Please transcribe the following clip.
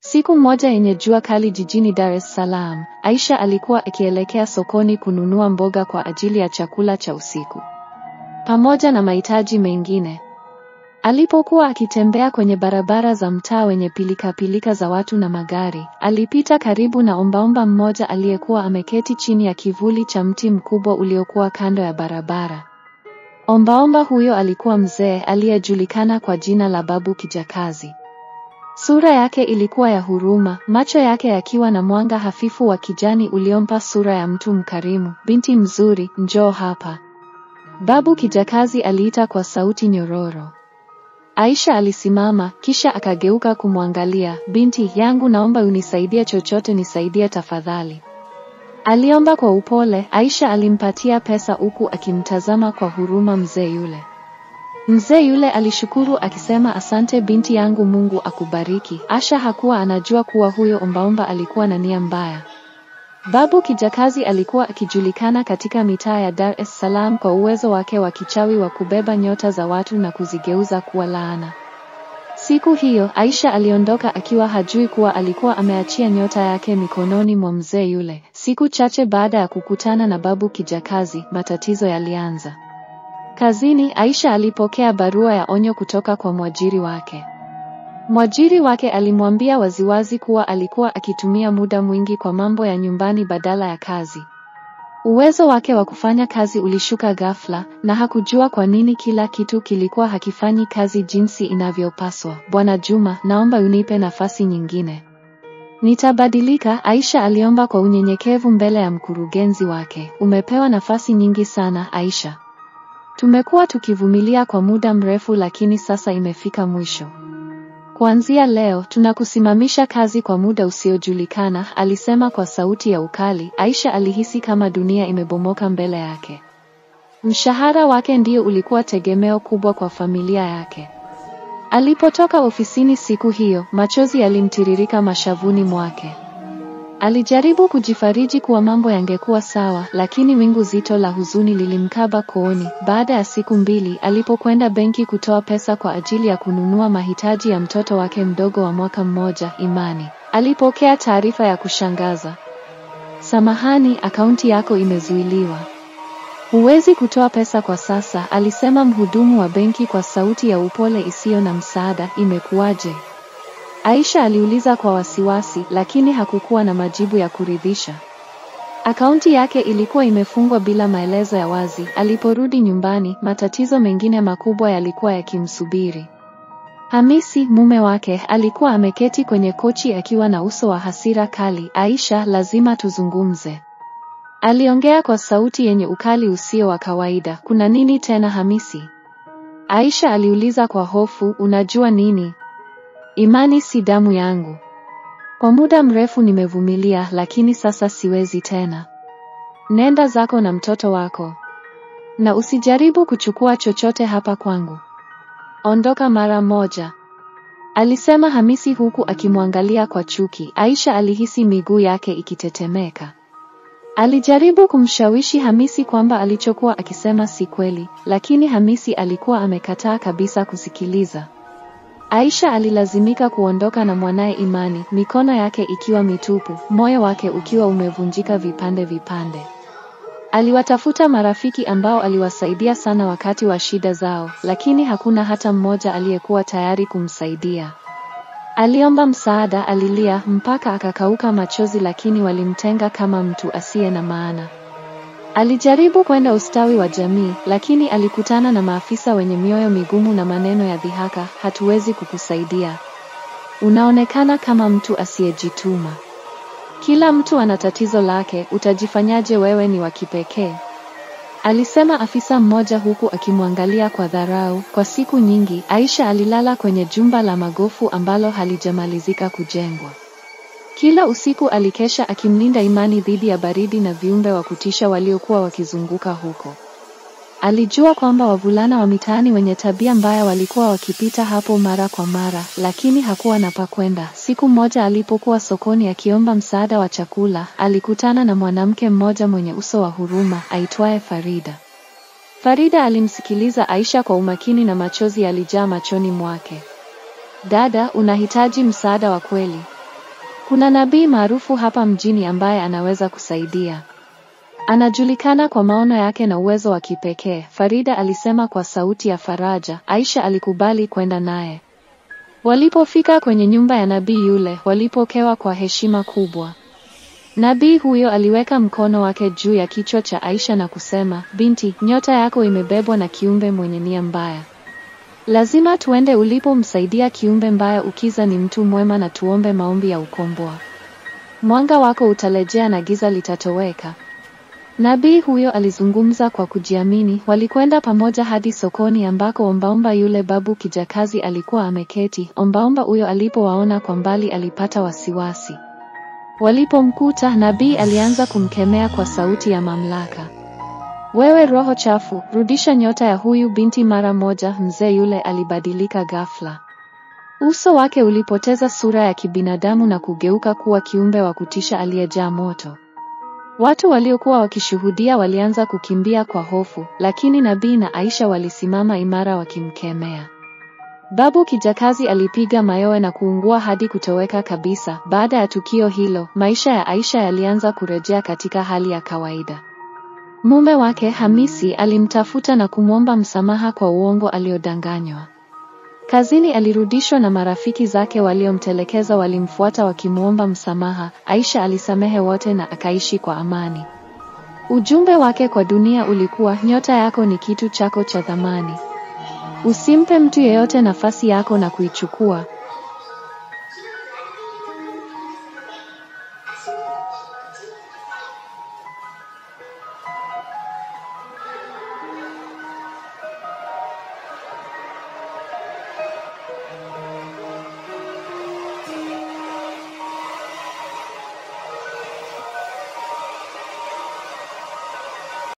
Siku moja yenye jua kali jijini Dar es Salaam, Aisha alikuwa akielekea sokoni kununua mboga kwa ajili ya chakula cha usiku, pamoja na mahitaji mengine. Alipokuwa akitembea kwenye barabara za mtaa wenye pilika za watu na magari, alipita karibu na ombaomba mmoja aliyekuwa ameketi chini ya kivuli cha mti mkubwa uliokuwa kando ya barabara. Ombaomba huyo alikuwa mzee aliyejulikana kwa jina la Babu Kijakazi. Sura yake ilikuwa ya huruma, macho yake yakiwa na mwanga hafifu wa kijani uliompa sura ya mtu mkarimu. "Binti mzuri, njoo hapa," Babu Kijakazi aliita kwa sauti nyororo. Aisha alisimama, kisha akageuka kumwangalia. "Binti yangu, naomba unisaidie chochote, nisaidie tafadhali," aliomba kwa upole. Aisha alimpatia pesa huku akimtazama kwa huruma mzee yule. Mzee yule alishukuru akisema, "Asante binti yangu, Mungu akubariki." Aisha hakuwa anajua kuwa huyo ombaomba alikuwa na nia mbaya. Babu Kijakazi alikuwa akijulikana katika mitaa ya Dar es Salaam kwa uwezo wake wa kichawi wa kubeba nyota za watu na kuzigeuza kuwa laana. Siku hiyo, Aisha aliondoka akiwa hajui kuwa alikuwa ameachia nyota yake mikononi mwa mzee yule. Siku chache baada ya kukutana na Babu Kijakazi, matatizo yalianza. Kazini, Aisha alipokea barua ya onyo kutoka kwa mwajiri wake. Mwajiri wake alimwambia waziwazi kuwa alikuwa akitumia muda mwingi kwa mambo ya nyumbani badala ya kazi. Uwezo wake wa kufanya kazi ulishuka ghafla, na hakujua kwa nini kila kitu kilikuwa hakifanyi kazi jinsi inavyopaswa. "Bwana Juma, naomba unipe nafasi nyingine. Nitabadilika," Aisha aliomba kwa unyenyekevu mbele ya mkurugenzi wake. "Umepewa nafasi nyingi sana, Aisha. Tumekuwa tukivumilia kwa muda mrefu, lakini sasa imefika mwisho. Kuanzia leo, tunakusimamisha kazi kwa muda usiojulikana," alisema kwa sauti ya ukali. Aisha alihisi kama dunia imebomoka mbele yake. Mshahara wake ndio ulikuwa tegemeo kubwa kwa familia yake. Alipotoka ofisini siku hiyo, machozi yalimtiririka mashavuni mwake. Alijaribu kujifariji kuwa mambo yangekuwa sawa, lakini wingu zito la huzuni lilimkaba kooni. Baada ya siku 2, alipokwenda benki kutoa pesa kwa ajili ya kununua mahitaji ya mtoto wake mdogo wa mwaka mmoja, Imani, alipokea taarifa ya kushangaza. "Samahani, akaunti yako imezuiliwa. Huwezi kutoa pesa kwa sasa," alisema mhudumu wa benki kwa sauti ya upole isiyo na msaada. "Imekuwaje?" Aisha aliuliza kwa wasiwasi, lakini hakukuwa na majibu ya kuridhisha. Akaunti yake ilikuwa imefungwa bila maelezo ya wazi. Aliporudi nyumbani, matatizo mengine makubwa yalikuwa yakimsubiri. Hamisi, mume wake, alikuwa ameketi kwenye kochi akiwa na uso wa hasira kali. "Aisha, lazima tuzungumze," aliongea kwa sauti yenye ukali usio wa kawaida. "Kuna nini tena Hamisi?" Aisha aliuliza kwa hofu. "Unajua nini? Imani si damu yangu. Kwa muda mrefu nimevumilia, lakini sasa siwezi tena. Nenda zako na mtoto wako, na usijaribu kuchukua chochote hapa kwangu. Ondoka mara moja," alisema Hamisi huku akimwangalia kwa chuki. Aisha alihisi miguu yake ikitetemeka. Alijaribu kumshawishi Hamisi kwamba alichokuwa akisema si kweli, lakini Hamisi alikuwa amekataa kabisa kusikiliza. Aisha alilazimika kuondoka na mwanae Imani, mikono yake ikiwa mitupu, moyo wake ukiwa umevunjika vipande vipande. Aliwatafuta marafiki ambao aliwasaidia sana wakati wa shida zao, lakini hakuna hata mmoja aliyekuwa tayari kumsaidia. Aliomba msaada, alilia mpaka akakauka machozi, lakini walimtenga kama mtu asiye na maana. Alijaribu kwenda ustawi wa jamii, lakini alikutana na maafisa wenye mioyo migumu na maneno ya dhihaka. "Hatuwezi kukusaidia. Unaonekana kama mtu asiyejituma. Kila mtu ana tatizo lake, utajifanyaje wewe ni wa kipekee?" alisema afisa mmoja huku akimwangalia kwa dharau. Kwa siku nyingi, Aisha alilala kwenye jumba la magofu ambalo halijamalizika kujengwa. Kila usiku alikesha akimlinda Imani dhidi ya baridi na viumbe wa kutisha waliokuwa wakizunguka huko. Alijua kwamba wavulana wa mitaani wenye tabia mbaya walikuwa wakipita hapo mara kwa mara, lakini hakuwa na pa kwenda. Siku moja alipokuwa sokoni akiomba msaada wa chakula, alikutana na mwanamke mmoja mwenye uso wa huruma, aitwaye Farida. Farida alimsikiliza Aisha kwa umakini na machozi yalijaa machoni mwake. "Dada, unahitaji msaada wa kweli. Kuna nabii maarufu hapa mjini ambaye anaweza kusaidia. Anajulikana kwa maono yake na uwezo wa kipekee, Farida alisema kwa sauti ya faraja. Aisha alikubali kwenda naye. Walipofika kwenye nyumba ya nabii yule, walipokewa kwa heshima kubwa. Nabii huyo aliweka mkono wake juu ya kichwa cha Aisha na kusema, binti, nyota yako imebebwa na kiumbe mwenye nia mbaya. Lazima tuende ulipomsaidia kiumbe mbaya. Ukiza ni mtu mwema na tuombe maombi ya ukomboa. Mwanga wako utarejea na giza litatoweka. Nabii huyo alizungumza kwa kujiamini. Walikwenda pamoja hadi sokoni ambako ombaomba yule babu kijakazi alikuwa ameketi. Ombaomba huyo alipowaona kwa mbali alipata wasiwasi. Walipomkuta, nabii alianza kumkemea kwa sauti ya mamlaka. Wewe roho chafu, rudisha nyota ya huyu binti mara moja. Mzee yule alibadilika ghafla. Uso wake ulipoteza sura ya kibinadamu na kugeuka kuwa kiumbe wa kutisha aliyejaa moto. Watu waliokuwa wakishuhudia walianza kukimbia kwa hofu, lakini nabii na Aisha walisimama imara wakimkemea. Babu kijakazi alipiga mayowe na kuungua hadi kutoweka kabisa. Baada ya tukio hilo, maisha ya Aisha yalianza kurejea katika hali ya kawaida. Mume wake Hamisi alimtafuta na kumwomba msamaha kwa uongo aliodanganywa. Kazini alirudishwa na marafiki zake waliomtelekeza walimfuata wakimwomba msamaha. Aisha alisamehe wote na akaishi kwa amani. Ujumbe wake kwa dunia ulikuwa, nyota yako ni kitu chako cha thamani. Usimpe mtu yeyote nafasi yako na kuichukua.